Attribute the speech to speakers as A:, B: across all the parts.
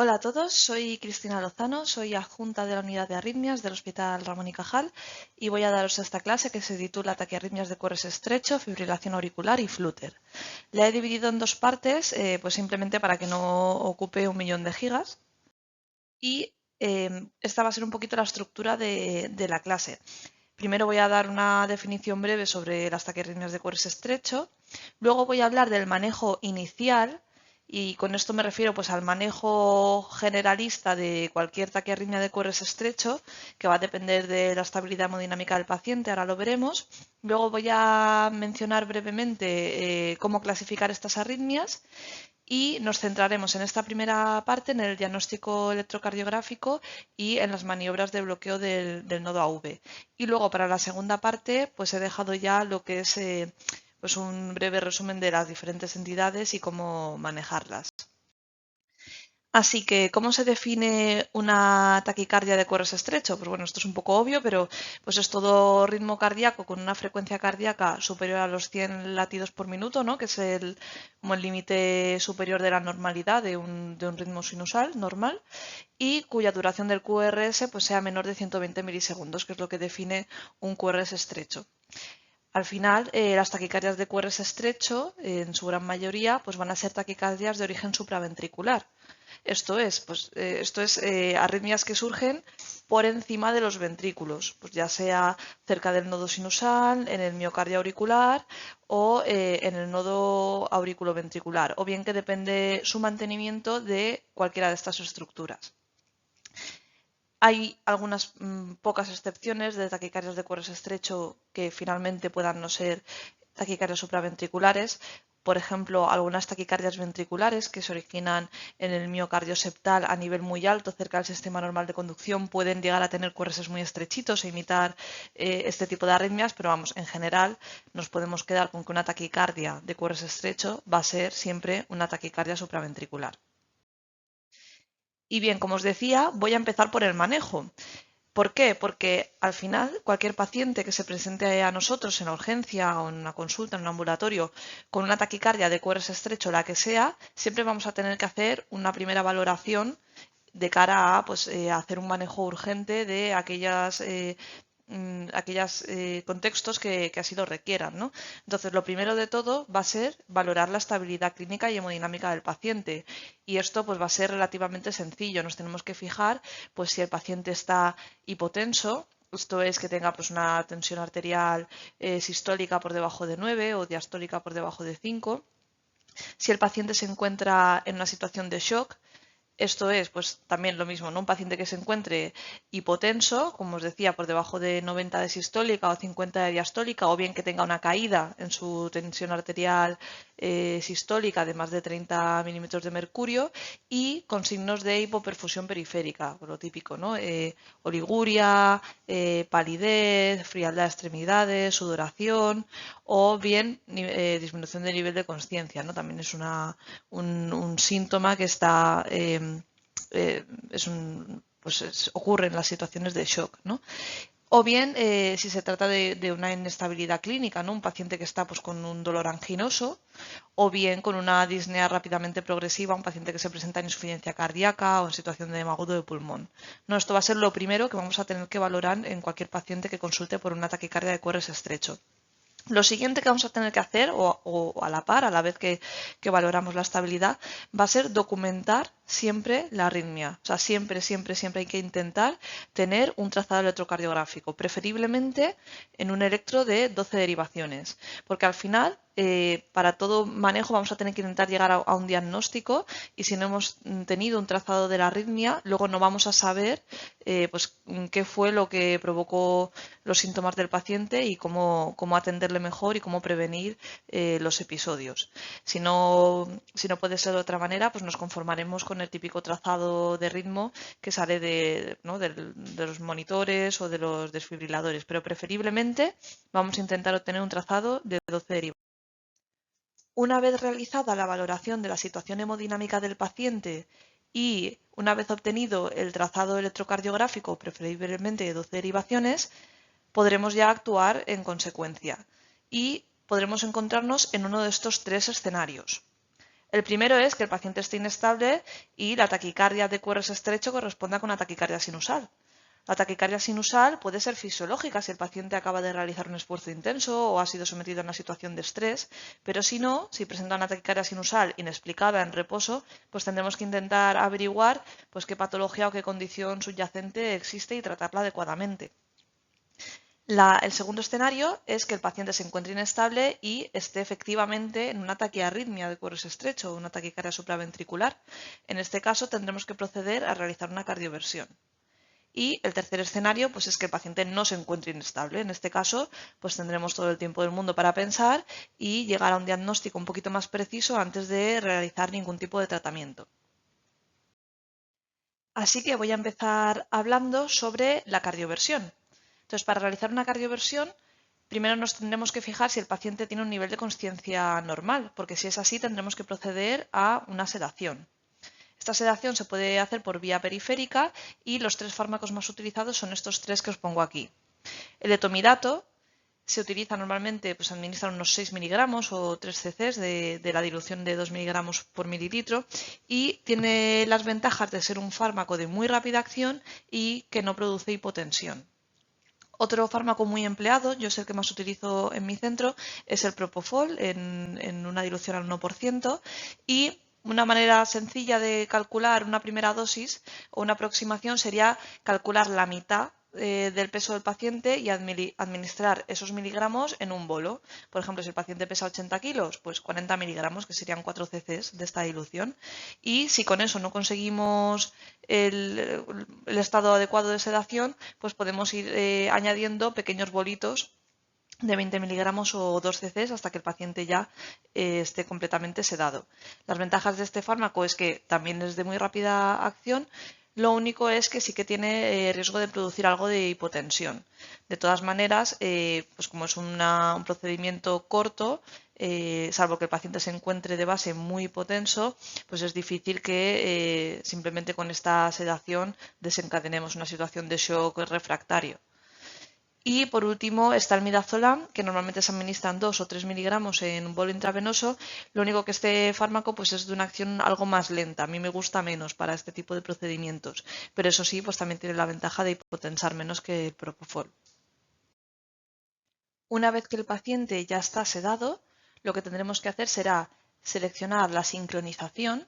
A: Hola a todos, soy Cristina Lozano, soy adjunta de la unidad de arritmias del Hospital Ramón y Cajal y voy a daros esta clase que se titula Taquiarritmias de QRS estrecho, fibrilación auricular y flúter. La he dividido en dos partes, pues simplemente para que no ocupe 1.000.000 de gigas y esta va a ser un poquito la estructura de la clase. Primero voy a dar una definición breve sobre las taquiarritmias de QRS estrecho, luego voy a hablar del manejo inicial. Y con esto me refiero pues al manejo generalista de cualquier taquiarritmia de QRS estrecho, que va a depender de la estabilidad hemodinámica del paciente, ahora lo veremos. Luego voy a mencionar brevemente cómo clasificar estas arritmias y nos centraremos en esta primera parte en el diagnóstico electrocardiográfico y en las maniobras de bloqueo del nodo AV. Y luego para la segunda parte pues he dejado ya lo que es pues un breve resumen de las diferentes entidades y cómo manejarlas. Así que, ¿cómo se define una taquicardia de QRS estrecho? Pues bueno, esto es un poco obvio, pero pues es todo ritmo cardíaco con una frecuencia cardíaca superior a los 100 latidos por minuto, ¿no? Que es como el límite superior de la normalidad de un ritmo sinusal normal, y cuya duración del QRS pues sea menor de 120 milisegundos, que es lo que define un QRS estrecho. Al final, las taquicardias de QRS estrecho, en su gran mayoría, pues van a ser taquicardias de origen supraventricular. Esto es arritmias que surgen por encima de los ventrículos, pues ya sea cerca del nodo sinusal, en el miocardio auricular o en el nodo auriculoventricular, o bien que depende su mantenimiento de cualquiera de estas estructuras. Hay algunas pocas excepciones de taquicardias de QRS estrecho que finalmente puedan no ser taquicardias supraventriculares. Por ejemplo, algunas taquicardias ventriculares que se originan en el miocardio septal a nivel muy alto, cerca del sistema normal de conducción, pueden llegar a tener QRS muy estrechitos e imitar este tipo de arritmias, pero vamos, en general nos podemos quedar con que una taquicardia de QRS estrecho va a ser siempre una taquicardia supraventricular. Y bien, como os decía, voy a empezar por el manejo. ¿Por qué? Porque al final cualquier paciente que se presente a nosotros en la urgencia o en una consulta, en un ambulatorio, con una taquicardia de QRS estrecho, la que sea, siempre vamos a tener que hacer una primera valoración de cara a pues, hacer un manejo urgente de aquellos contextos que así lo requieran, ¿no? Entonces, lo primero de todo va a ser valorar la estabilidad clínica y hemodinámica del paciente. Y esto pues, va a ser relativamente sencillo. Nos tenemos que fijar pues, si el paciente está hipotenso, esto es que tenga pues, una tensión arterial sistólica por debajo de 9 o diastólica por debajo de 5. Si el paciente se encuentra en una situación de shock, esto es, pues también lo mismo, ¿no? Un paciente que se encuentre hipotenso, como os decía, por debajo de 90 de sistólica o 50 de diastólica, o bien que tenga una caída en su tensión arterial sistólica de más de 30 milímetros de mercurio y con signos de hipoperfusión periférica, por lo típico, ¿no? Oliguria, palidez, frialdad de extremidades, sudoración o bien disminución del nivel de conciencia, ¿no? También es un síntoma que está ocurre en las situaciones de shock, ¿no? O bien, si se trata de una inestabilidad clínica, ¿no? Un paciente que está pues, con un dolor anginoso, o bien con una disnea rápidamente progresiva, un paciente que se presenta en insuficiencia cardíaca o en situación de edema agudo de pulmón. No, esto va a ser lo primero que vamos a tener que valorar en cualquier paciente que consulte por una taquicardia de QRS estrecho. Lo siguiente que vamos a tener que hacer, o a la par, a la vez que valoramos la estabilidad, va a ser documentar siempre la arritmia. O sea, siempre hay que intentar tener un trazado electrocardiográfico, preferiblemente en un electro de 12 derivaciones, porque al final para todo manejo vamos a tener que intentar llegar a un diagnóstico y si no hemos tenido un trazado de la arritmia, luego no vamos a saber pues, qué fue lo que provocó los síntomas del paciente y cómo atenderle mejor y cómo prevenir los episodios. Si no puede ser de otra manera, pues nos conformaremos con el típico trazado de ritmo que sale ¿no? de los monitores o de los desfibriladores, pero preferiblemente vamos a intentar obtener un trazado de 12 derivaciones. Una vez realizada la valoración de la situación hemodinámica del paciente y una vez obtenido el trazado electrocardiográfico, preferiblemente de 12 derivaciones, podremos ya actuar en consecuencia y podremos encontrarnos en uno de estos tres escenarios. El primero es que el paciente esté inestable y la taquicardia de QRS estrecho corresponda con una taquicardia sinusal. La taquicardia sinusal puede ser fisiológica si el paciente acaba de realizar un esfuerzo intenso o ha sido sometido a una situación de estrés, pero si no, si presenta una taquicardia sinusal inexplicada en reposo, pues tendremos que intentar averiguar pues, qué patología o qué condición subyacente existe y tratarla adecuadamente. El segundo escenario es que el paciente se encuentre inestable y esté efectivamente en una taquiarritmia de QRS estrecho o una taquicardia supraventricular. En este caso tendremos que proceder a realizar una cardioversión. Y el tercer escenario pues, es que el paciente no se encuentre inestable. En este caso pues, tendremos todo el tiempo del mundo para pensar y llegar a un diagnóstico un poquito más preciso antes de realizar ningún tipo de tratamiento. Así que voy a empezar hablando sobre la cardioversión. Entonces, para realizar una cardioversión, primero nos tendremos que fijar si el paciente tiene un nivel de consciencia normal, porque si es así tendremos que proceder a una sedación. Esta sedación se puede hacer por vía periférica y los tres fármacos más utilizados son estos tres que os pongo aquí. El etomidato se utiliza normalmente, pues administran unos 6 miligramos o 3 cc de la dilución de 2 miligramos por mililitro y tiene las ventajas de ser un fármaco de muy rápida acción y que no produce hipotensión. Otro fármaco muy empleado, yo es el que más utilizo en mi centro, es el Propofol en una dilución al 1% y una manera sencilla de calcular una primera dosis o una aproximación sería calcular la mitad del peso del paciente y administrar esos miligramos en un bolo. Por ejemplo, si el paciente pesa 80 kilos, pues 40 miligramos, que serían 4 cc de esta dilución. Y si con eso no conseguimos el estado adecuado de sedación, pues podemos ir añadiendo pequeños bolitos de 20 miligramos o 2 cc hasta que el paciente ya esté completamente sedado. Las ventajas de este fármaco es que también es de muy rápida acción. Lo único es que sí que tiene riesgo de producir algo de hipotensión. De todas maneras, pues como es un procedimiento corto, salvo que el paciente se encuentre de base muy hipotenso, pues es difícil que simplemente con esta sedación desencadenemos una situación de shock refractario. Y por último está el midazolam, que normalmente se administran 2 o 3 miligramos en un bolo intravenoso. Lo único que este fármaco pues, es de una acción algo más lenta. A mí me gusta menos para este tipo de procedimientos. Pero eso sí, pues también tiene la ventaja de hipotensar menos que el propofol. Una vez que el paciente ya está sedado, lo que tendremos que hacer será seleccionar la sincronización.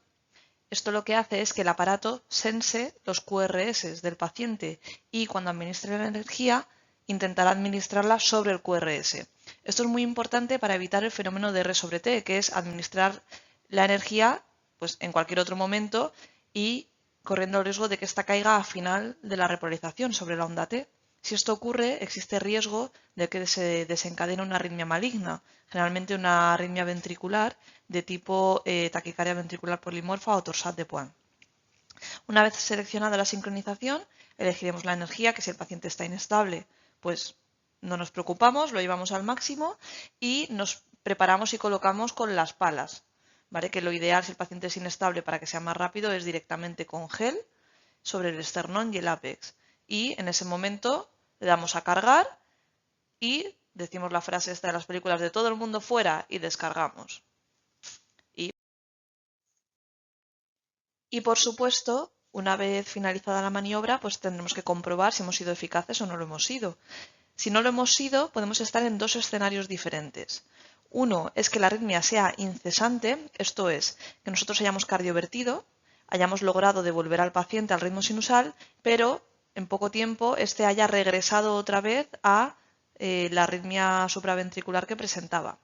A: Esto lo que hace es que el aparato sense los QRS del paciente y cuando administre la energía intentará administrarla sobre el QRS. Esto es muy importante para evitar el fenómeno de R sobre T, que es administrar la energía pues, en cualquier otro momento y corriendo el riesgo de que ésta caiga al final de la repolarización sobre la onda T. Si esto ocurre, existe riesgo de que se desencadene una arritmia maligna, generalmente una arritmia ventricular de tipo taquicardia ventricular polimorfa o torsade de Pointes. Una vez seleccionada la sincronización, elegiremos la energía, que si el paciente está inestable, pues no nos preocupamos, lo llevamos al máximo y nos preparamos y colocamos con las palas. ¿Vale? Que lo ideal, si el paciente es inestable, para que sea más rápido, es directamente con gel sobre el esternón y el ápex. Y en ese momento le damos a cargar y decimos la frase esta de las películas de todo el mundo fuera y descargamos. Y por supuesto, una vez finalizada la maniobra, pues tendremos que comprobar si hemos sido eficaces o no lo hemos sido. Si no lo hemos sido, podemos estar en dos escenarios diferentes. Uno es que la arritmia sea incesante, esto es, que nosotros hayamos cardiovertido, hayamos logrado devolver al paciente al ritmo sinusal, pero en poco tiempo éste haya regresado otra vez a la arritmia supraventricular que presentaba.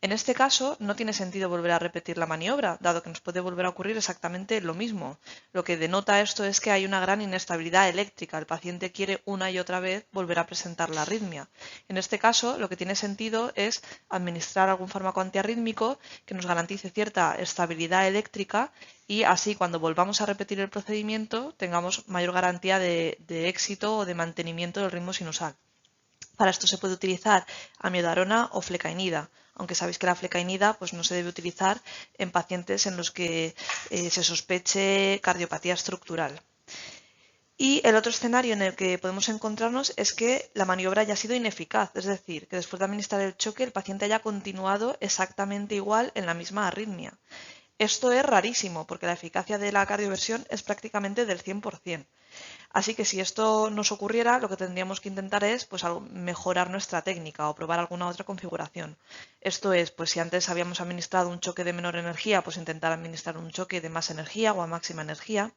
A: En este caso, no tiene sentido volver a repetir la maniobra, dado que nos puede volver a ocurrir exactamente lo mismo. Lo que denota esto es que hay una gran inestabilidad eléctrica. El paciente quiere una y otra vez volver a presentar la arritmia. En este caso, lo que tiene sentido es administrar algún fármaco antiarrítmico que nos garantice cierta estabilidad eléctrica y así, cuando volvamos a repetir el procedimiento, tengamos mayor garantía de éxito o de mantenimiento del ritmo sinusal. Para esto se puede utilizar amiodarona o flecainida, aunque sabéis que la flecainida pues, no se debe utilizar en pacientes en los que se sospeche cardiopatía estructural. Y el otro escenario en el que podemos encontrarnos es que la maniobra haya sido ineficaz, es decir, que después de administrar el choque el paciente haya continuado exactamente igual en la misma arritmia. Esto es rarísimo porque la eficacia de la cardioversión es prácticamente del 100%. Así que si esto nos ocurriera, lo que tendríamos que intentar es pues, mejorar nuestra técnica o probar alguna otra configuración. Esto es, pues si antes habíamos administrado un choque de menor energía, pues intentar administrar un choque de más energía o a máxima energía.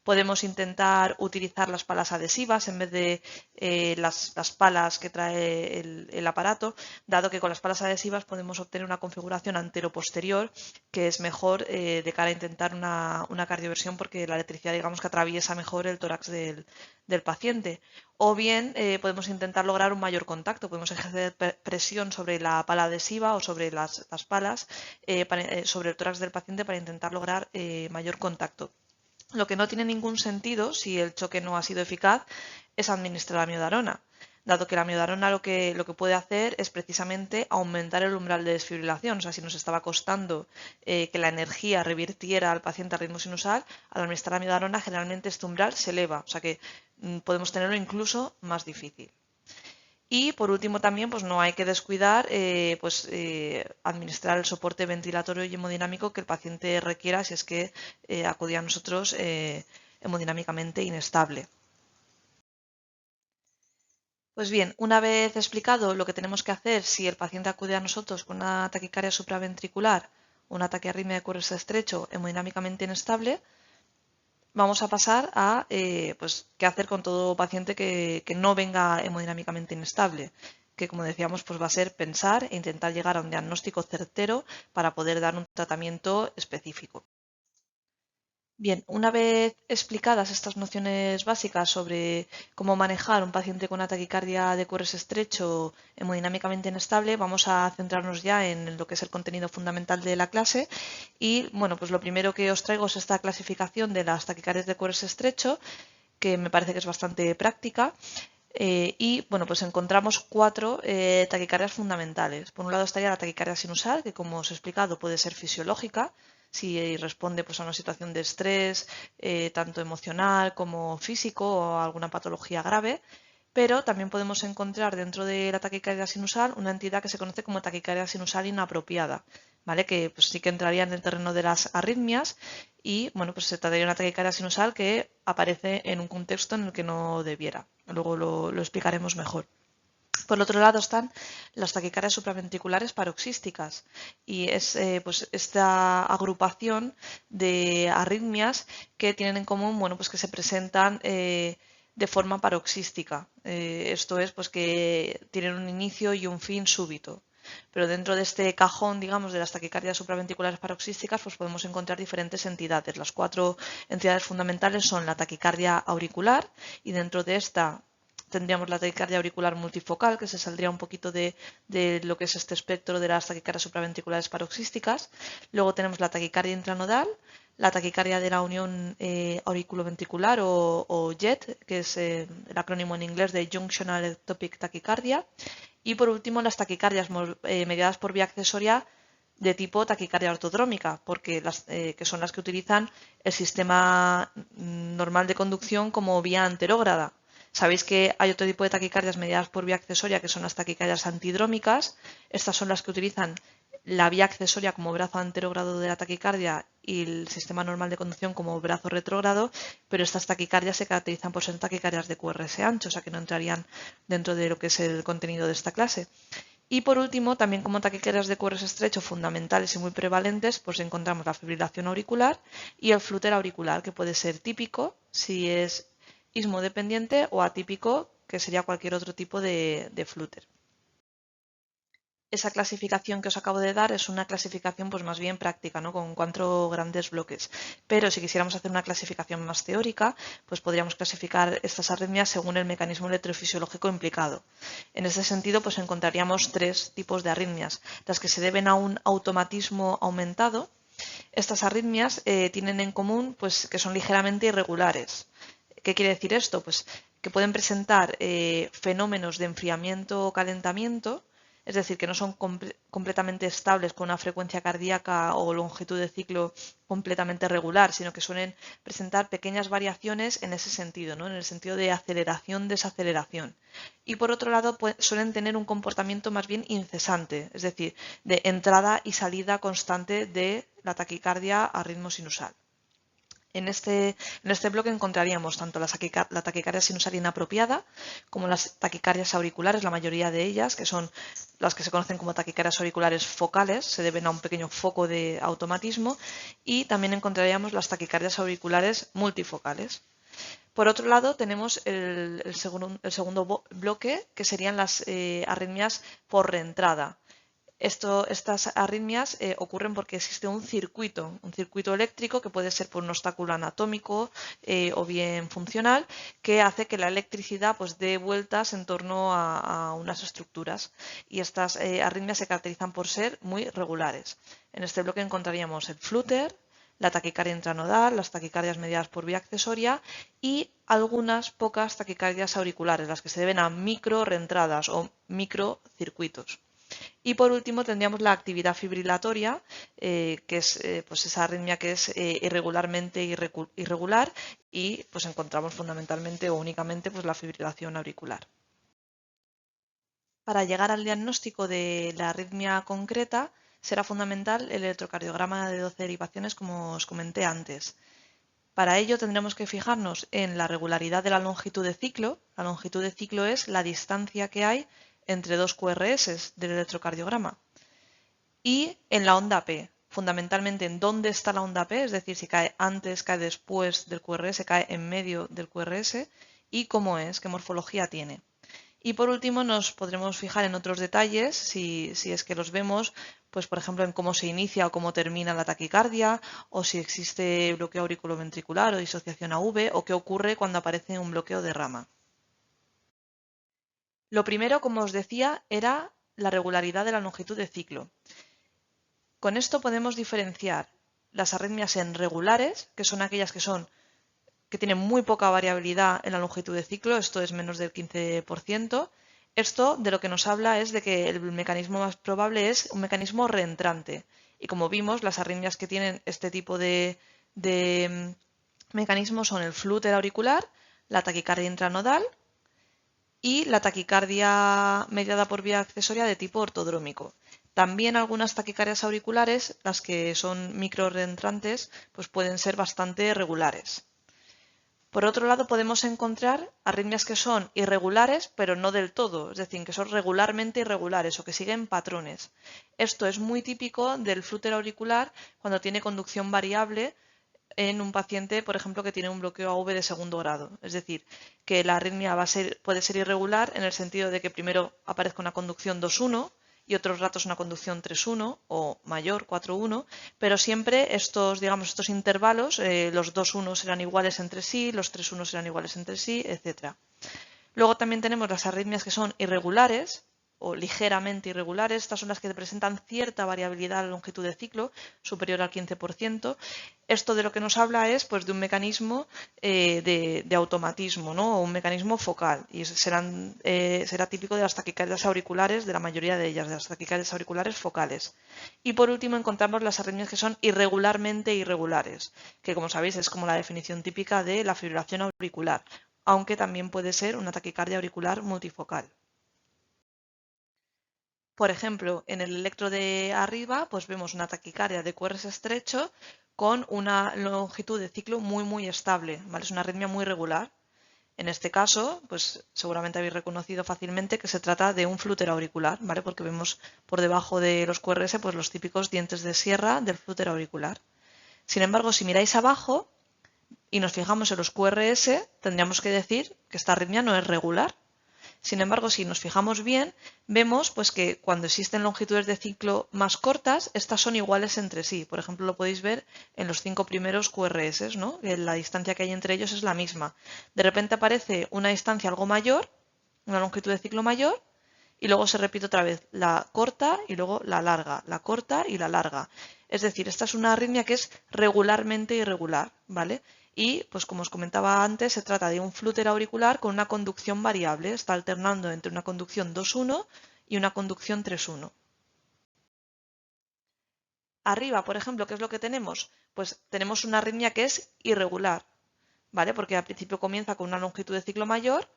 A: Podemos intentar utilizar las palas adhesivas en vez de las palas que trae el aparato, dado que con las palas adhesivas podemos obtener una configuración antero-posterior que es mejor de cara a intentar una cardioversión porque la electricidad digamos que atraviesa mejor el tórax del paciente. O bien podemos intentar lograr un mayor contacto, podemos ejercer presión sobre la pala adhesiva o sobre las palas sobre el tórax del paciente para intentar lograr mayor contacto. Lo que no tiene ningún sentido, si el choque no ha sido eficaz, es administrar la miodarona, dado que la miodarona lo que puede hacer es precisamente aumentar el umbral de desfibrilación. O sea, si nos estaba costando que la energía revirtiera al paciente al ritmo sinusal, al administrar la miodarona generalmente este umbral se eleva, o sea que podemos tenerlo incluso más difícil. Y por último también pues no hay que descuidar administrar el soporte ventilatorio y hemodinámico que el paciente requiera si es que acudía a nosotros hemodinámicamente inestable. Pues bien, una vez explicado lo que tenemos que hacer si el paciente acude a nosotros con una taquicardia supraventricular, una taquiarritmia de QRS estrecho hemodinámicamente inestable, vamos a pasar a qué hacer con todo paciente que no venga hemodinámicamente inestable, que como decíamos pues va a ser pensar e intentar llegar a un diagnóstico certero para poder dar un tratamiento específico. Bien, una vez explicadas estas nociones básicas sobre cómo manejar un paciente con una taquicardia de QRS estrecho hemodinámicamente inestable, vamos a centrarnos ya en lo que es el contenido fundamental de la clase. Y bueno, pues lo primero que os traigo es esta clasificación de las taquicardias de QRS estrecho, que me parece que es bastante práctica. Y bueno, pues encontramos 4 taquicardias fundamentales. Por un lado estaría la taquicardia sinusal, que como os he explicado puede ser fisiológica, si responde pues, a una situación de estrés, tanto emocional como físico o a alguna patología grave. Pero también podemos encontrar dentro de la taquicardia sinusal una entidad que se conoce como taquicardia sinusal inapropiada, ¿vale? Que pues, sí que entraría en el terreno de las arritmias y bueno, pues se trataría de una taquicardia sinusal que aparece en un contexto en el que no debiera. Luego lo explicaremos mejor. Por otro lado están las taquicardias supraventriculares paroxísticas y es pues esta agrupación de arritmias que tienen en común bueno, pues que se presentan de forma paroxística. Esto es pues que tienen un inicio y un fin súbito. Pero dentro de este cajón, digamos, de las taquicardias supraventriculares paroxísticas, pues podemos encontrar diferentes entidades. Las 4 entidades fundamentales son la taquicardia auricular y dentro de esta tendríamos la taquicardia auricular multifocal, que se saldría un poquito de lo que es este espectro de las taquicardias supraventriculares paroxísticas. Luego tenemos la taquicardia intranodal, la taquicardia de la unión auriculoventricular o JET, que es el acrónimo en inglés de Junctional Ectopic Tachycardia. Y por último, las taquicardias mediadas por vía accesoria de tipo taquicardia ortodrómica, porque que son las que utilizan el sistema normal de conducción como vía anterógrada. Sabéis que hay otro tipo de taquicardias mediadas por vía accesoria que son las taquicardias antidrómicas. Estas son las que utilizan la vía accesoria como brazo anterógrado de la taquicardia y el sistema normal de conducción como brazo retrógrado, pero estas taquicardias se caracterizan por ser taquicardias de QRS ancho, o sea que no entrarían dentro de lo que es el contenido de esta clase. Y por último, también como taquicardias de QRS estrecho fundamentales y muy prevalentes, pues encontramos la fibrilación auricular y el flúter auricular, que puede ser típico si es ismodependiente o atípico, que sería cualquier otro tipo de flúter. Esa clasificación que os acabo de dar es una clasificación pues más bien práctica, ¿no? Con 4 grandes bloques. Pero si quisiéramos hacer una clasificación más teórica, pues podríamos clasificar estas arritmias según el mecanismo electrofisiológico implicado. En ese sentido, pues encontraríamos 3 tipos de arritmias. Las que se deben a un automatismo aumentado. Estas arritmias tienen en común pues, que son ligeramente irregulares. ¿Qué quiere decir esto? Pues que pueden presentar fenómenos de enfriamiento o calentamiento es decir, que no son completamente estables con una frecuencia cardíaca o longitud de ciclo completamente regular, sino que suelen presentar pequeñas variaciones en ese sentido, ¿no? En el sentido de aceleración-desaceleración. Y por otro lado, suelen tener un comportamiento más bien incesante, es decir, de entrada y salida constante de la taquicardia a ritmo sinusal. En este bloque encontraríamos tanto la taquicardia sinusal inapropiada como las taquicardias auriculares, la mayoría de ellas, que son las que se conocen como taquicardias auriculares focales, se deben a un pequeño foco de automatismo, y también encontraríamos las taquicardias auriculares multifocales. Por otro lado, tenemos el segundo bloque, que serían las arritmias por reentrada. Estas arritmias ocurren porque existe un circuito eléctrico que puede ser por un obstáculo anatómico o bien funcional, que hace que la electricidad pues dé vueltas en torno a unas estructuras, y estas arritmias se caracterizan por ser muy regulares. En este bloque encontraríamos el flutter, la taquicardia intranodal, las taquicardias mediadas por vía accesoria y algunas pocas taquicardias auriculares, las que se deben a micro reentradas o microcircuitos. Y por último tendríamos la actividad fibrilatoria, que es pues esa arritmia que es irregularmente irregular, y pues encontramos fundamentalmente o únicamente pues la fibrilación auricular. Para llegar al diagnóstico de la arritmia concreta será fundamental el electrocardiograma de 12 derivaciones, como os comenté antes. Para ello tendremos que fijarnos en la regularidad de la longitud de ciclo. La longitud de ciclo es la distancia que hay entre dos QRS del electrocardiograma. Y en la onda P, fundamentalmente en dónde está la onda P, es decir, si cae antes, cae después del QRS, cae en medio del QRS, y cómo es, qué morfología tiene. Y por último nos podremos fijar en otros detalles, si es que los vemos, pues por ejemplo en cómo se inicia o cómo termina la taquicardia, o si existe bloqueo auriculoventricular o disociación AV, o qué ocurre cuando aparece un bloqueo de rama. Lo primero, como os decía, era la regularidad de la longitud de ciclo. Con esto podemos diferenciar las arritmias en regulares, que son aquellas que tienen muy poca variabilidad en la longitud de ciclo, esto es menos del 15%. Esto de lo que nos habla es de que el mecanismo más probable es un mecanismo reentrante. Y como vimos, las arritmias que tienen este tipo de mecanismos son el flutter auricular, la taquicardia intranodal y la taquicardia mediada por vía accesoria de tipo ortodrómico. También algunas taquicardias auriculares, las que son microreentrantes, pues pueden ser bastante regulares. Por otro lado, podemos encontrar arritmias que son irregulares, pero no del todo, es decir, que son regularmente irregulares o que siguen patrones. Esto es muy típico del flutter auricular cuando tiene conducción variable en un paciente, por ejemplo, que tiene un bloqueo AV de segundo grado. Es decir, que la arritmia puede ser irregular en el sentido de que primero aparezca una conducción 2-1 y otros ratos una conducción 3-1 o mayor 4-1, pero siempre estos intervalos, los 2-1 serán iguales entre sí, los 3-1 serán iguales entre sí, etc. Luego también tenemos las arritmias que son irregulares o ligeramente irregulares. Estas son las que presentan cierta variabilidad a la longitud de ciclo, superior al 15%. Esto de lo que nos habla es pues, de un mecanismo de automatismo, ¿no? O un mecanismo focal, y será típico de las taquicardias auriculares, de la mayoría de ellas, de las taquicardias auriculares focales. Y por último encontramos las arritmias que son irregularmente irregulares, que como sabéis es como la definición típica de la fibrilación auricular, aunque también puede ser una taquicardia auricular multifocal. Por ejemplo, en el electro de arriba, pues vemos una taquicardia de QRS estrecho con una longitud de ciclo muy estable, ¿vale? Es una arritmia muy regular. En este caso, pues seguramente habéis reconocido fácilmente que se trata de un flutter auricular, ¿vale? Porque vemos por debajo de los QRS pues los típicos dientes de sierra del flutter auricular. Sin embargo, si miráis abajo y nos fijamos en los QRS, tendríamos que decir que esta arritmia no es regular. Sin embargo, si nos fijamos bien, vemos pues, que cuando existen longitudes de ciclo más cortas, estas son iguales entre sí. Por ejemplo, lo podéis ver en los 5 primeros QRS, ¿no? La distancia que hay entre ellos es la misma. De repente aparece una distancia algo mayor, una longitud de ciclo mayor, y luego se repite otra vez la corta y luego la larga, la corta y la larga. Es decir, esta es una arritmia que es regularmente irregular, ¿vale? Y, pues como os comentaba antes, se trata de un flutter auricular con una conducción variable. Está alternando entre una conducción 2-1 y una conducción 3-1. Arriba, por ejemplo, ¿qué es lo que tenemos? Pues tenemos una arritmia que es irregular, ¿vale? Porque al principio comienza con una longitud de ciclo mayor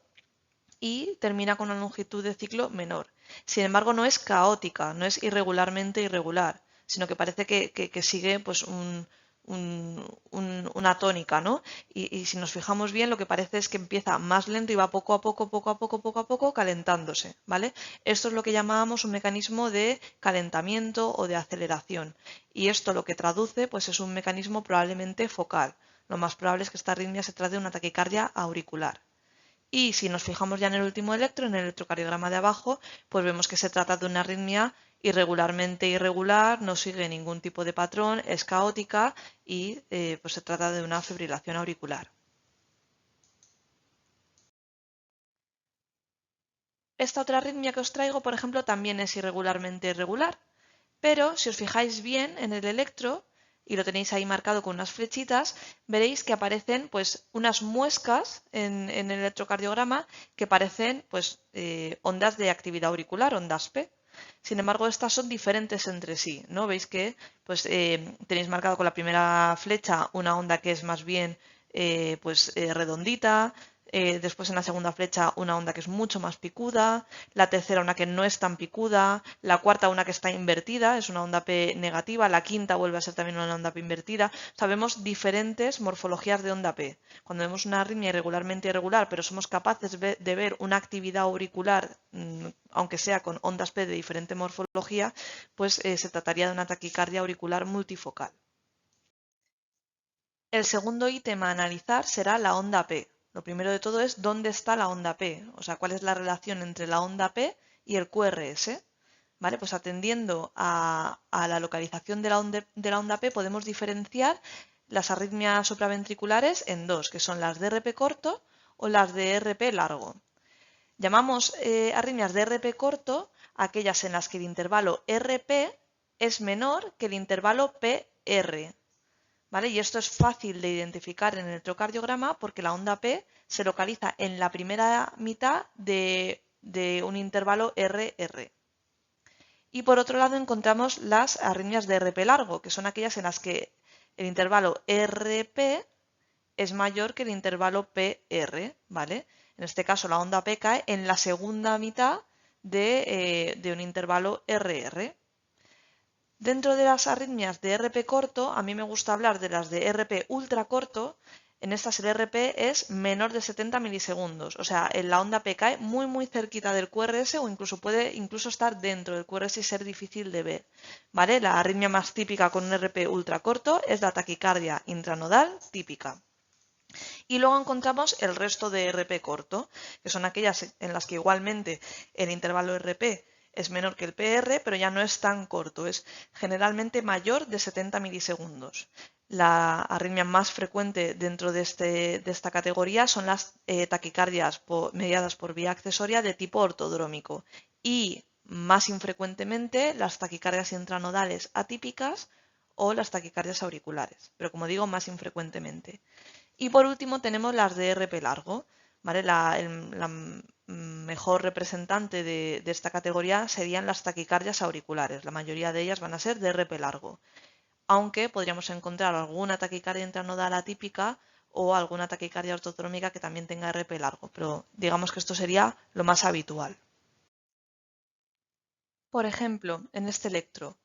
A: y termina con una longitud de ciclo menor. Sin embargo, no es caótica, no es irregularmente irregular, sino que parece que sigue pues una tónica, ¿no? Y si nos fijamos bien, lo que parece es que empieza más lento y va poco a poco calentándose, ¿vale? Esto es lo que llamábamos un mecanismo de calentamiento o de aceleración. Y esto lo que traduce pues es un mecanismo probablemente focal. Lo más probable es que esta arritmia se trate de una taquicardia auricular. Y si nos fijamos ya en el último electro, en el electrocardiograma de abajo, pues vemos que se trata de una arritmia irregularmente irregular, no sigue ningún tipo de patrón, es caótica y pues se trata de una fibrilación auricular. Esta otra arritmia que os traigo, por ejemplo, también es irregularmente irregular, pero si os fijáis bien en el electro, y lo tenéis ahí marcado con unas flechitas, veréis que aparecen pues unas muescas en el electrocardiograma que parecen pues ondas de actividad auricular, ondas P. Sin embargo, estas son diferentes entre sí, ¿no? Veis que pues tenéis marcado con la primera flecha una onda que es más bien redondita, después en la segunda flecha una onda que es mucho más picuda, la tercera una que no es tan picuda, la cuarta una que está invertida, es una onda P negativa, la quinta vuelve a ser también una onda P invertida. Sabemos diferentes morfologías de onda P. Cuando vemos una arritmia irregularmente irregular, pero somos capaces de ver una actividad auricular, aunque sea con ondas P de diferente morfología, pues se trataría de una taquicardia auricular multifocal. El segundo ítem a analizar será la onda P. Lo primero de todo es dónde está la onda P, o sea, cuál es la relación entre la onda P y el QRS. ¿Vale? Pues atendiendo a la localización de la onda P podemos diferenciar las arritmias supraventriculares en dos, que son las de RP corto o las de RP largo. Llamamos arritmias de RP corto aquellas en las que el intervalo RP es menor que el intervalo PR. ¿Vale? Y esto es fácil de identificar en el electrocardiograma porque la onda P se localiza en la primera mitad de un intervalo RR. Y por otro lado encontramos las arritmias de RP largo, que son aquellas en las que el intervalo RP es mayor que el intervalo PR, ¿vale? En este caso la onda P cae en la segunda mitad de un intervalo RR. Dentro de las arritmias de RP corto, a mí me gusta hablar de las de RP ultra corto. En estas el RP es menor de 70 milisegundos, o sea, la onda P cae muy cerquita del QRS o puede estar dentro del QRS y ser difícil de ver. ¿Vale? La arritmia más típica con un RP ultra corto es la taquicardia intranodal típica. Y luego encontramos el resto de RP corto, que son aquellas en las que igualmente el intervalo RP es menor que el PR, pero ya no es tan corto, es generalmente mayor de 70 milisegundos. La arritmia más frecuente dentro de esta categoría son las taquicardias mediadas por vía accesoria de tipo ortodrómico y más infrecuentemente las taquicardias intranodales atípicas o las taquicardias auriculares, pero como digo, más infrecuentemente. Y por último tenemos las de RP largo, ¿vale? La mejor representante de esta categoría serían las taquicardias auriculares. La mayoría de ellas van a ser de RP largo, aunque podríamos encontrar alguna taquicardia intranodal atípica o alguna taquicardia ortodrómica que también tenga RP largo, pero digamos que esto sería lo más habitual. Por ejemplo, en este electro,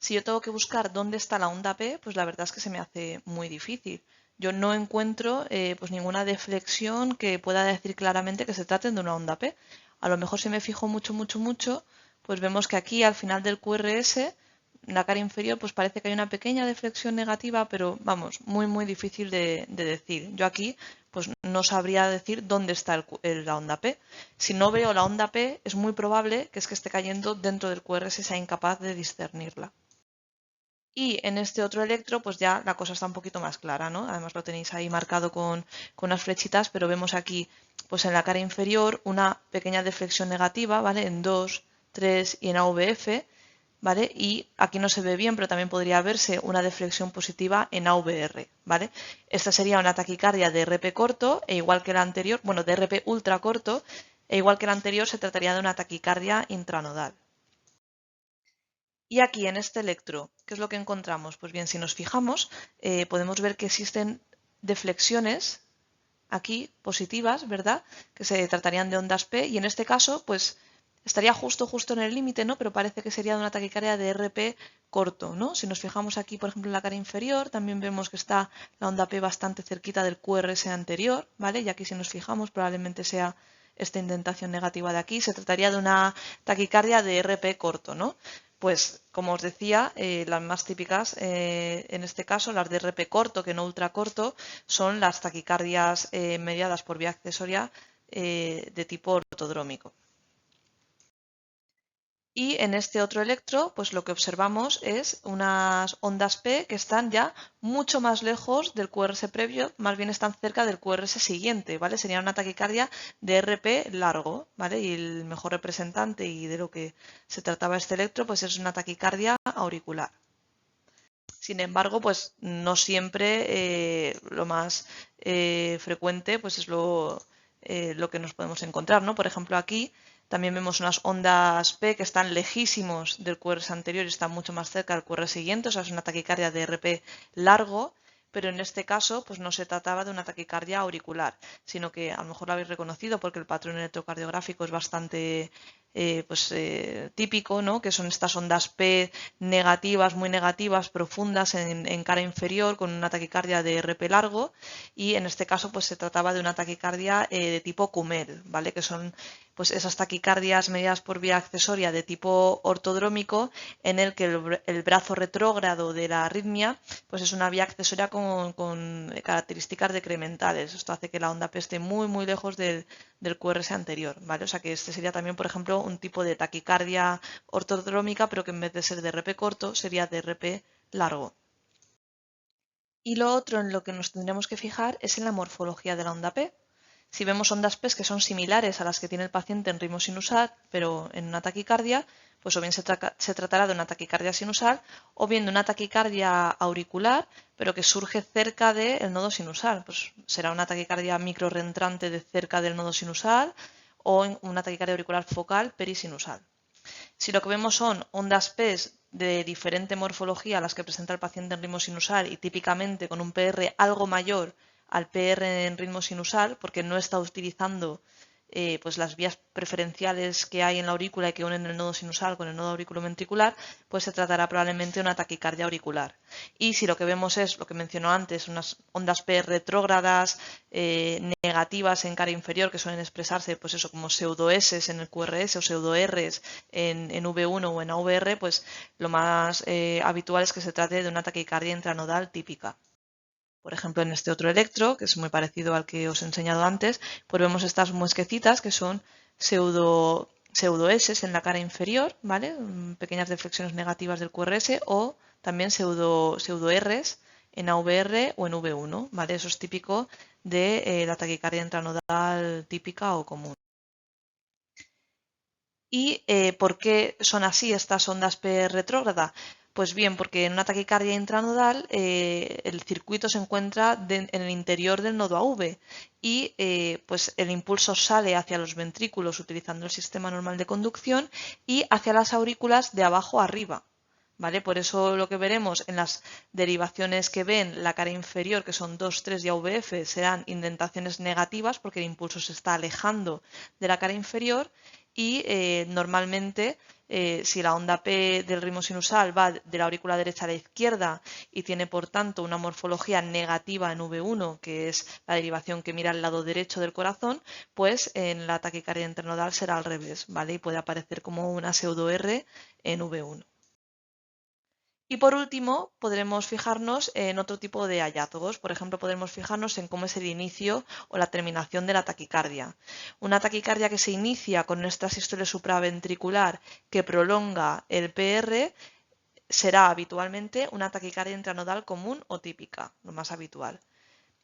A: si yo tengo que buscar dónde está la onda P, pues la verdad es que se me hace muy difícil. Yo no encuentro pues ninguna deflexión que pueda decir claramente que se trate de una onda P. A lo mejor si me fijo mucho, pues vemos que aquí al final del QRS, en la cara inferior, pues parece que hay una pequeña deflexión negativa, pero vamos, muy difícil de decir. Yo aquí pues no sabría decir dónde está la onda P. Si no veo la onda P, es muy probable que esté cayendo dentro del QRS y sea incapaz de discernirla. Y en este otro electro, pues ya la cosa está un poquito más clara, ¿no? Además lo tenéis ahí marcado con unas flechitas, pero vemos aquí, pues en la cara inferior, una pequeña deflexión negativa, ¿vale? En 2, 3 y en AVF, ¿vale? Y aquí no se ve bien, pero también podría verse una deflexión positiva en AVR, ¿vale? Esta sería una taquicardia de RP corto, e igual que la anterior, bueno, de RP ultra corto, E igual que el anterior, se trataría de una taquicardia intranodal. Y aquí en este electro, ¿qué es lo que encontramos? Pues bien, si nos fijamos, podemos ver que existen deflexiones aquí positivas, ¿verdad? Que se tratarían de ondas P y en este caso, pues estaría justo en el límite, ¿no? Pero parece que sería de una taquicardia de RP corto, ¿no? Si nos fijamos aquí, por ejemplo, en la cara inferior, también vemos que está la onda P bastante cerquita del QRS anterior, ¿vale? Y aquí si nos fijamos, probablemente sea esta indentación negativa de aquí. Se trataría de una taquicardia de RP corto, ¿no? Pues, como os decía, las más típicas en este caso, las de RP corto, que no ultra corto, son las taquicardias mediadas por vía accesoria de tipo ortodrómico. Y en este otro electro, pues lo que observamos es unas ondas P que están ya mucho más lejos del QRS previo, más bien están cerca del QRS siguiente, ¿vale? Sería una taquicardia de RP largo, ¿vale? Y el mejor representante y de lo que se trataba este electro, pues es una taquicardia auricular. Sin embargo, pues no siempre lo más frecuente pues es lo que nos podemos encontrar, ¿no? Por ejemplo, aquí también vemos unas ondas P que están lejísimos del QRS anterior y están mucho más cerca del QRS siguiente, o sea, es una taquicardia de RP largo, pero en este caso pues no se trataba de una taquicardia auricular, sino que a lo mejor lo habéis reconocido porque el patrón electrocardiográfico es bastante típico, ¿no? Que son estas ondas P negativas, muy negativas, profundas en cara inferior con una taquicardia de RP largo y en este caso pues se trataba de una taquicardia de tipo Kumel, ¿vale? Que son pues esas taquicardias mediadas por vía accesoria de tipo ortodrómico en el que el brazo retrógrado de la arritmia pues es una vía accesoria con características decrementales. Esto hace que la onda P esté muy lejos del QRS anterior, ¿vale? O sea que este sería también, por ejemplo, un tipo de taquicardia ortodrómica, pero que en vez de ser de RP corto, sería de RP largo. Y lo otro en lo que nos tendríamos que fijar es en la morfología de la onda P. Si vemos ondas P que son similares a las que tiene el paciente en ritmo sinusal, pero en una taquicardia, pues o bien se tratará de una taquicardia sinusal o bien de una taquicardia auricular, pero que surge cerca del nodo sinusal. Pues será una taquicardia microreentrante de cerca del nodo sinusal o una taquicardia auricular focal perisinusal. Si lo que vemos son ondas P de diferente morfología a las que presenta el paciente en ritmo sinusal y típicamente con un PR algo mayor al PR en ritmo sinusal, porque no está utilizando pues las vías preferenciales que hay en la aurícula y que unen el nodo sinusal con el nodo auriculoventricular, pues se tratará probablemente de una taquicardia auricular. Y si lo que vemos es lo que mencionó antes, unas ondas P retrógradas, negativas en cara inferior, que suelen expresarse pues eso, como pseudo S en el QRS o pseudo Rs en V1 o en AVR, pues lo más habitual es que se trate de una taquicardia intranodal típica. Por ejemplo, en este otro electro, que es muy parecido al que os he enseñado antes, pues vemos estas muesquecitas que son pseudo S en la cara inferior, ¿vale? Pequeñas deflexiones negativas del QRS o también pseudo Rs en AVR o en V1, ¿vale? Eso es típico de la taquicardia intranodal típica o común. ¿Y por qué son así estas ondas P retrógrada? Pues bien, porque en una taquicardia intranodal el circuito se encuentra en el interior del nodo AV y pues el impulso sale hacia los ventrículos utilizando el sistema normal de conducción y hacia las aurículas de abajo arriba. ¿Vale? Por eso lo que veremos en las derivaciones que ven la cara inferior, que son 2, 3 y AVF, serán indentaciones negativas porque el impulso se está alejando de la cara inferior y normalmente si la onda P del ritmo sinusal va de la aurícula derecha a la izquierda y tiene por tanto una morfología negativa en V1, que es la derivación que mira al lado derecho del corazón, pues en la taquicardia intranodal será al revés, ¿vale? Y puede aparecer como una pseudo R en V1. Y por último, podremos fijarnos en otro tipo de hallazgos. Por ejemplo, podemos fijarnos en cómo es el inicio o la terminación de la taquicardia. Una taquicardia que se inicia con esta sístole supraventricular que prolonga el PR será habitualmente una taquicardia intranodal común o típica, lo más habitual.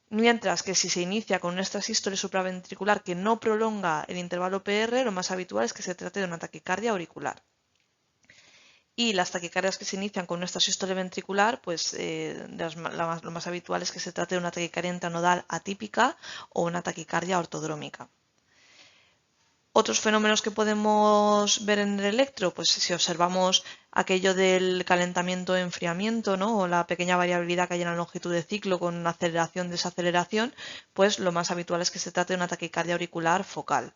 A: Mientras que si se inicia con una extrasístole supraventricular que no prolonga el intervalo PR, lo más habitual es que se trate de una taquicardia auricular. Y las taquicardias que se inician con nuestra sístole ventricular, pues lo más habitual es que se trate de una taquicardia intranodal atípica o una taquicardia ortodrómica. Otros fenómenos que podemos ver en el electro, pues si observamos aquello del calentamiento-enfriamiento, ¿no? O la pequeña variabilidad que hay en la longitud de ciclo con aceleración-desaceleración, pues lo más habitual es que se trate de una taquicardia auricular focal.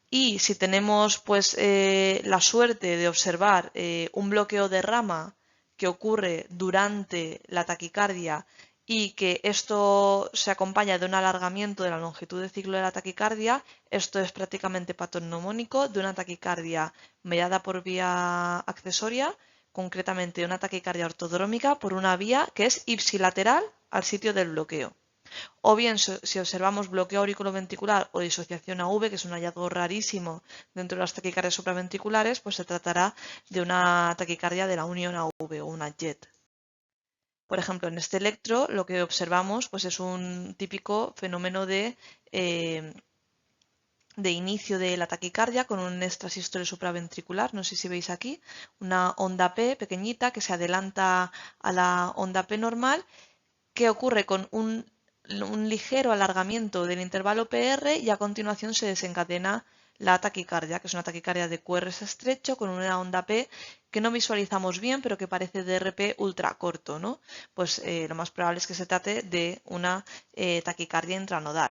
A: Y si tenemos pues la suerte de observar un bloqueo de rama que ocurre durante la taquicardia y que esto se acompaña de un alargamiento de la longitud de ciclo de la taquicardia, esto es prácticamente patognomónico de una taquicardia mediada por vía accesoria, concretamente una taquicardia ortodrómica por una vía que es ipsilateral al sitio del bloqueo. O bien, si observamos bloqueo auriculoventricular o disociación AV, que es un hallazgo rarísimo dentro de las taquicardias supraventriculares, pues se tratará de una taquicardia de la unión AV o una JET. Por ejemplo, en este electro lo que observamos pues es un típico fenómeno de inicio de la taquicardia con un extrasístole supraventricular, no sé si veis aquí, una onda P pequeñita que se adelanta a la onda P normal, que ocurre con un ligero alargamiento del intervalo PR y a continuación se desencadena la taquicardia, que es una taquicardia de QRS estrecho con una onda P que no visualizamos bien, pero que parece DRP ultra corto, ¿no? Pues lo más probable es que se trate de una taquicardia intranodal.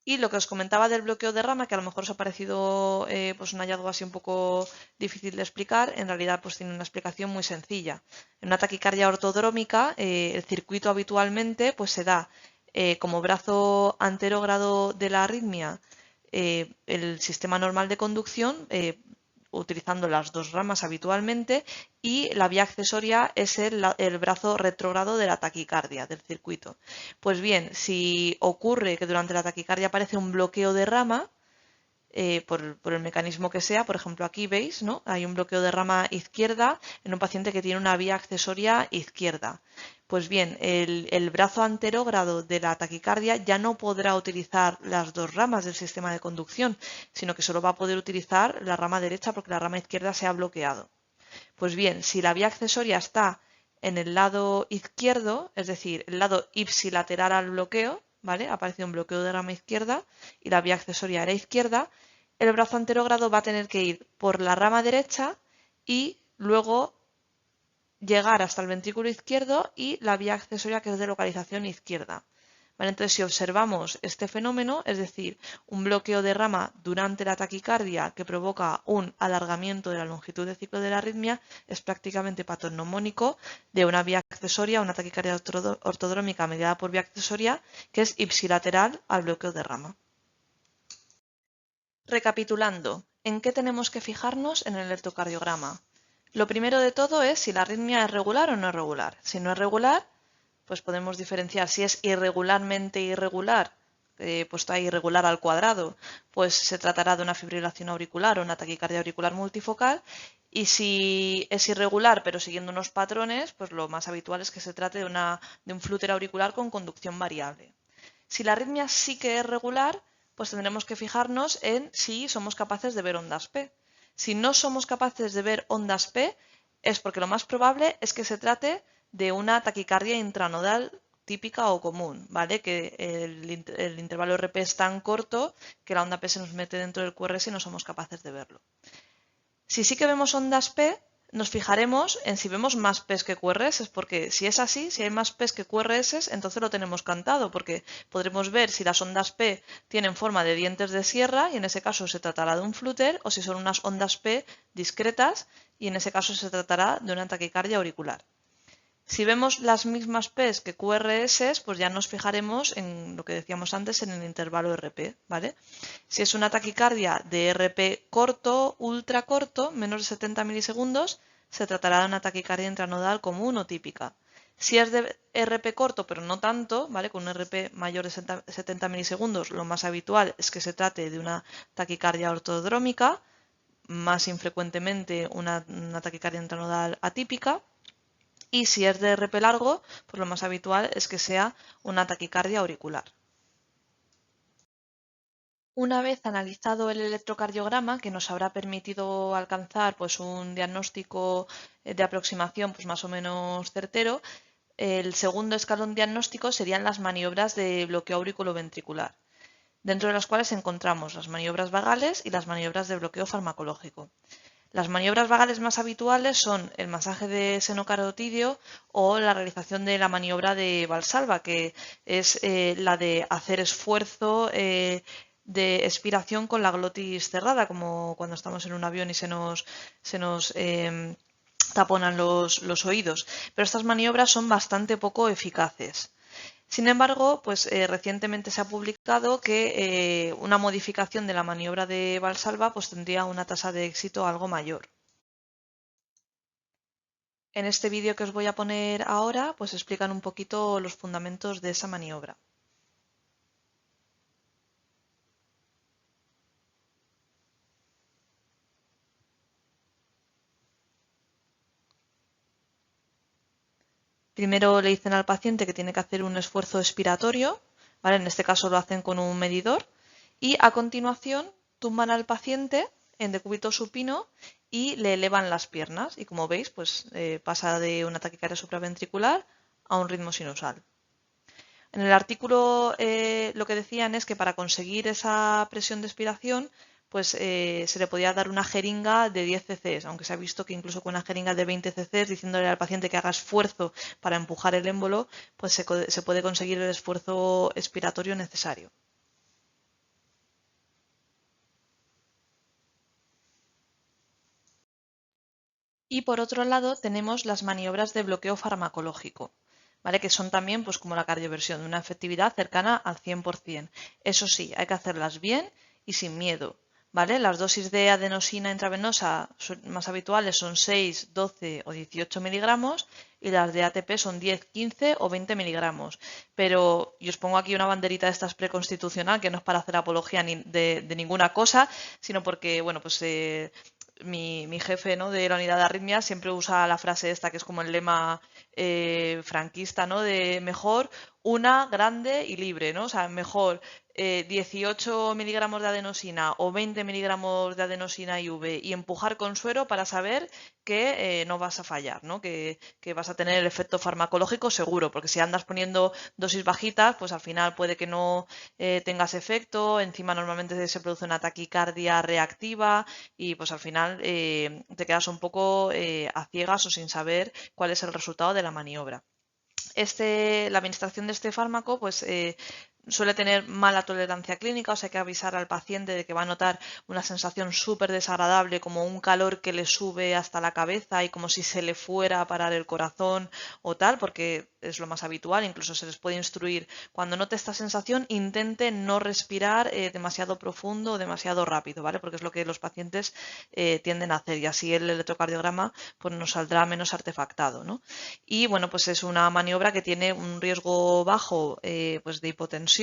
A: Y lo que os comentaba del bloqueo de rama, que a lo mejor os ha parecido pues un hallazgo así un poco difícil de explicar, en realidad pues tiene una explicación muy sencilla. En una taquicardia ortodrómica, el circuito habitualmente pues se da como brazo anterógrado de la arritmia, el sistema normal de conducción, utilizando las dos ramas habitualmente, y la vía accesoria es el brazo retrógrado de la taquicardia, del circuito. Pues bien, si ocurre que durante la taquicardia aparece un bloqueo de rama, por el mecanismo que sea, por ejemplo aquí veis, ¿no? Hay un bloqueo de rama izquierda en un paciente que tiene una vía accesoria izquierda. Pues bien, el brazo anterógrado de la taquicardia ya no podrá utilizar las dos ramas del sistema de conducción, sino que solo va a poder utilizar la rama derecha porque la rama izquierda se ha bloqueado. Pues bien, si la vía accesoria está en el lado izquierdo, es decir, el lado ipsilateral al bloqueo, ¿vale? Aparece un bloqueo de rama izquierda y la vía accesoria era izquierda, el brazo anterógrado va a tener que ir por la rama derecha y luego llegar hasta el ventrículo izquierdo y la vía accesoria que es de localización izquierda. ¿Vale? Entonces, si observamos este fenómeno, es decir, un bloqueo de rama durante la taquicardia que provoca un alargamiento de la longitud de ciclo de la arritmia, es prácticamente patognomónico de una vía accesoria, una taquicardia ortodrómica mediada por vía accesoria, que es ipsilateral al bloqueo de rama. Recapitulando, ¿en qué tenemos que fijarnos en el electrocardiograma? Lo primero de todo es si la arritmia es regular o no es regular. Si no es regular, pues podemos diferenciar si es irregularmente irregular, puesto ahí irregular al cuadrado, pues se tratará de una fibrilación auricular o una taquicardia auricular multifocal. Y si es irregular pero siguiendo unos patrones, pues lo más habitual es que se trate de un flúter auricular con conducción variable. Si la arritmia sí que es regular, pues tendremos que fijarnos en si somos capaces de ver ondas P. Si no somos capaces de ver ondas P, es porque lo más probable es que se trate de una taquicardia intranodal típica o común, ¿vale? Que el intervalo RP es tan corto que la onda P se nos mete dentro del QRS y no somos capaces de verlo. Si sí que vemos ondas P, nos fijaremos en si vemos más P's que QRS, porque si es así, si hay más P's que QRS, entonces lo tenemos cantado, porque podremos ver si las ondas P tienen forma de dientes de sierra, y en ese caso se tratará de un flúter, o si son unas ondas P discretas, y en ese caso se tratará de una taquicardia auricular. Si vemos las mismas P's que QRS, pues ya nos fijaremos en lo que decíamos antes en el intervalo RP, ¿vale? Si es una taquicardia de RP corto, ultra corto, menos de 70 milisegundos, se tratará de una taquicardia intranodal común o típica. Si es de RP corto, pero no tanto, ¿vale? Con un RP mayor de 70 milisegundos, lo más habitual es que se trate de una taquicardia ortodrómica, más infrecuentemente una taquicardia intranodal atípica. Y si es de RP largo, pues lo más habitual es que sea una taquicardia auricular. Una vez analizado el electrocardiograma, que nos habrá permitido alcanzar pues, un diagnóstico de aproximación pues, más o menos certero, el segundo escalón diagnóstico serían las maniobras de bloqueo auriculoventricular. dentro de las cuales encontramos las maniobras vagales y las maniobras de bloqueo farmacológico. Las maniobras vagales más habituales son el masaje de seno carotidio o la realización de la maniobra de Valsalva, que es la de hacer esfuerzo de expiración con la glotis cerrada, como cuando estamos en un avión y se nos taponan los oídos. Pero estas maniobras son bastante poco eficaces. Sin embargo, pues recientemente se ha publicado que una modificación de la maniobra de Valsalva pues tendría una tasa de éxito algo mayor. En este vídeo que os voy a poner ahora, pues explican un poquito los fundamentos de esa maniobra. Primero le dicen al paciente que tiene que hacer un esfuerzo expiratorio, ¿vale? En este caso lo hacen con un medidor, y a continuación tumban al paciente en decúbito supino y le elevan las piernas. Y como veis, pues pasa de una taquicardia supraventricular a un ritmo sinusal. En el artículo lo que decían es que para conseguir esa presión de expiración pues se le podía dar una jeringa de 10 cc, aunque se ha visto que incluso con una jeringa de 20 cc, diciéndole al paciente que haga esfuerzo para empujar el émbolo, pues se puede conseguir el esfuerzo expiratorio necesario. Y por otro lado tenemos las maniobras de bloqueo farmacológico, ¿vale? Que son también pues, como la cardioversión, de una efectividad cercana al 100%. Eso sí, hay que hacerlas bien y sin miedo. ¿Vale? Las dosis de adenosina intravenosa más habituales son 6, 12 o 18 miligramos y las de ATP son 10, 15 o 20 miligramos. Pero yo os pongo aquí una banderita de estas preconstitucional que no es para hacer apología de ninguna cosa, sino porque, bueno, pues mi jefe, ¿no?, de la unidad de arritmias siempre usa la frase esta que es como el lema franquista, ¿no?, de mejor una grande y libre, ¿no? O sea, mejor 18 miligramos de adenosina o 20 miligramos de adenosina IV y empujar con suero para saber que no vas a fallar, ¿no? Que vas a tener el efecto farmacológico seguro, porque si andas poniendo dosis bajitas, pues al final puede que no tengas efecto, encima normalmente se produce una taquicardia reactiva y pues al final te quedas un poco a ciegas o sin saber cuál es el resultado de la maniobra. La administración de este fármaco pues, suele tener mala tolerancia clínica, o sea hay que avisar al paciente de que va a notar una sensación súper desagradable, como un calor que le sube hasta la cabeza y como si se le fuera a parar el corazón o tal, porque es lo más habitual, incluso se les puede instruir, cuando note esta sensación intente no respirar demasiado profundo o demasiado rápido, ¿vale? Porque es lo que los pacientes tienden a hacer y así el electrocardiograma pues, nos saldrá menos artefactado, ¿no? Y bueno, pues es una maniobra que tiene un riesgo bajo pues de hipotensión,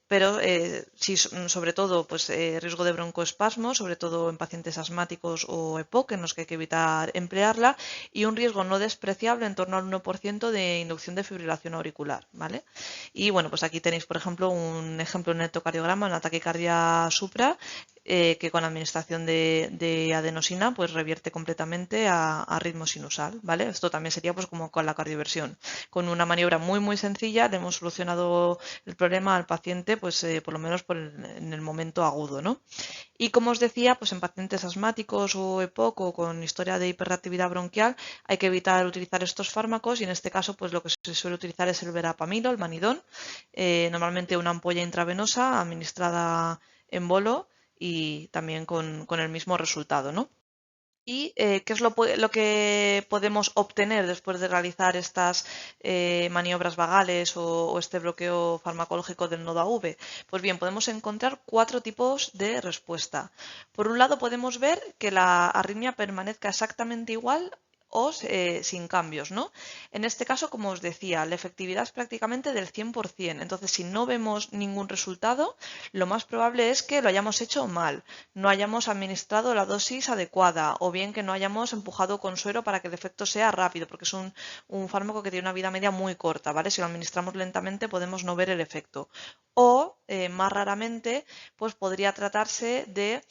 A: pero sí, sobre todo, pues riesgo de broncoespasmo, sobre todo en pacientes asmáticos o EPOC, en los que hay que evitar emplearla, y un riesgo no despreciable en torno al 1% de inducción de fibrilación auricular, ¿vale? Y bueno, pues aquí tenéis, por ejemplo, un ejemplo en electrocardiograma, una taquicardia supra, que con la administración de adenosina pues revierte completamente a ritmo sinusal, ¿vale? Esto también sería pues como con la cardioversión. Con una maniobra muy sencilla le hemos solucionado el problema al paciente pues por lo menos en el momento agudo, ¿no? Y como os decía, pues en pacientes asmáticos o EPOC o con historia de hiperreactividad bronquial hay que evitar utilizar estos fármacos y en este caso pues lo que se suele utilizar es el verapamilo, el manidón, normalmente una ampolla intravenosa administrada en bolo y también con el mismo resultado, ¿no? ¿Y qué es lo que podemos obtener después de realizar estas maniobras vagales o este bloqueo farmacológico del nodo AV? Pues bien, podemos encontrar 4 tipos de respuesta. Por un lado, podemos ver que la arritmia permanezca exactamente igual o sin cambios, ¿no? En este caso, como os decía, la efectividad es prácticamente del 100%. Entonces, si no vemos ningún resultado, lo más probable es que lo hayamos hecho mal, no hayamos administrado la dosis adecuada o bien que no hayamos empujado con suero para que el efecto sea rápido, porque es un fármaco que tiene una vida media muy corta, ¿vale? Si lo administramos lentamente podemos no ver el efecto. o más raramente pues podría tratarse de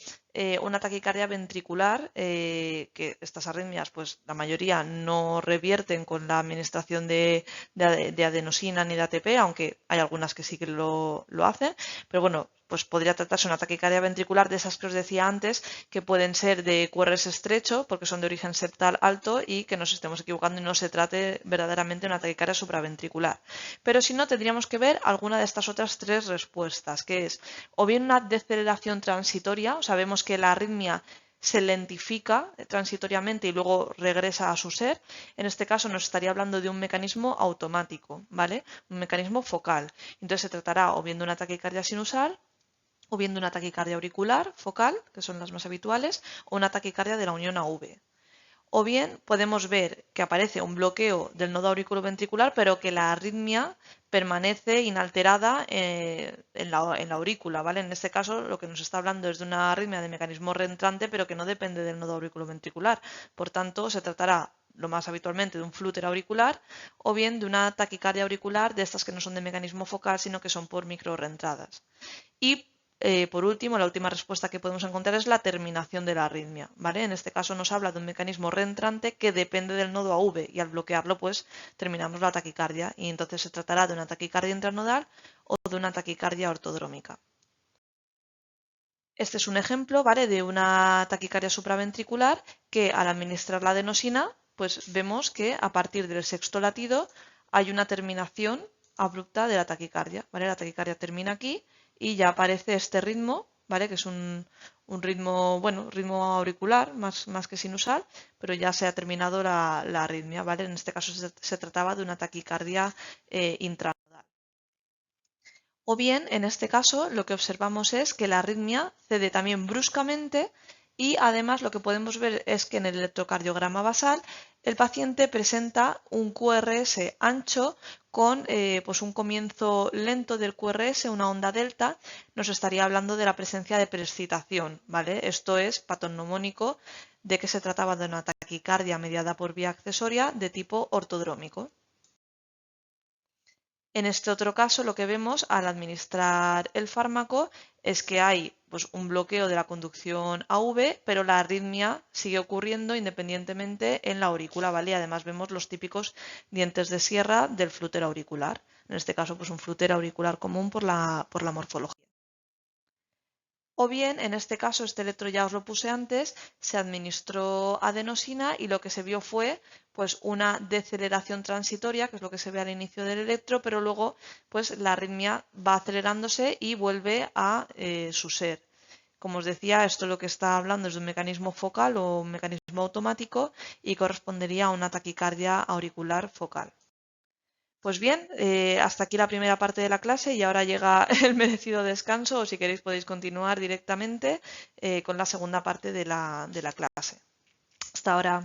A: una taquicardia ventricular, que estas arritmias pues la mayoría no revierten con la administración de adenosina ni de ATP, aunque hay algunas que sí que lo hacen, pero bueno, pues podría tratarse una taquicardia ventricular de esas que os decía antes, que pueden ser de QRS estrecho porque son de origen septal alto y que nos estemos equivocando y no se trate verdaderamente una taquicardia supraventricular. Pero si no, tendríamos que ver alguna de estas otras tres respuestas, que es o bien una deceleración transitoria, o sea, vemos que la arritmia se lentifica transitoriamente y luego regresa a su ser. En este caso nos estaría hablando de un mecanismo automático, ¿vale? Un mecanismo focal. Entonces se tratará o bien de una taquicardia sinusal, o bien de una taquicardia auricular focal, que son las más habituales, o una taquicardia de la unión AV. O bien podemos ver que aparece un bloqueo del nodo auriculoventricular, pero que la arritmia permanece inalterada en la aurícula, ¿vale? En este caso lo que nos está hablando es de una arritmia de mecanismo reentrante, pero que no depende del nodo auriculoventricular. Por tanto, se tratará lo más habitualmente de un flúter auricular o bien de una taquicardia auricular de estas que no son de mecanismo focal, sino que son por microrreentradas. Y por último, la última respuesta que podemos encontrar es la terminación de la arritmia, ¿vale? En este caso nos habla de un mecanismo reentrante que depende del nodo AV y al bloquearlo pues terminamos la taquicardia y entonces se tratará de una taquicardia intranodal o de una taquicardia ortodrómica. Este es un ejemplo, ¿vale?, de una taquicardia supraventricular que al administrar la adenosina pues vemos que a partir del sexto latido hay una terminación abrupta de la taquicardia, ¿vale? La taquicardia termina aquí y ya aparece este ritmo, ¿vale?, que es un ritmo, bueno, ritmo auricular más que sinusal, pero ya se ha terminado la arritmia, ¿vale? En este caso se trataba de una taquicardia intranodal. O bien, en este caso, lo que observamos es que la arritmia cede también bruscamente y además lo que podemos ver es que en el electrocardiograma basal el paciente presenta un QRS ancho con pues un comienzo lento del QRS, una onda delta. Nos estaría hablando de la presencia de preexcitación, ¿vale? Esto es patognomónico de que se trataba de una taquicardia mediada por vía accesoria de tipo ortodrómico. En este otro caso, lo que vemos al administrar el fármaco es que hay pues, un bloqueo de la conducción AV, pero la arritmia sigue ocurriendo independientemente en la aurícula, ¿vale? Y además vemos los típicos dientes de sierra del flúter auricular. En este caso, pues un flúter auricular común por la morfología. O bien, en este caso, este electro ya os lo puse antes, se administró adenosina y lo que se vio fue pues una deceleración transitoria, que es lo que se ve al inicio del electro, pero luego pues la arritmia va acelerándose y vuelve a su ser. Como os decía, esto lo que está hablando es de un mecanismo focal o un mecanismo automático y correspondería a una taquicardia auricular focal. Pues bien, hasta aquí la primera parte de la clase y ahora llega el merecido descanso o si queréis podéis continuar directamente con la segunda parte de la clase. Hasta ahora.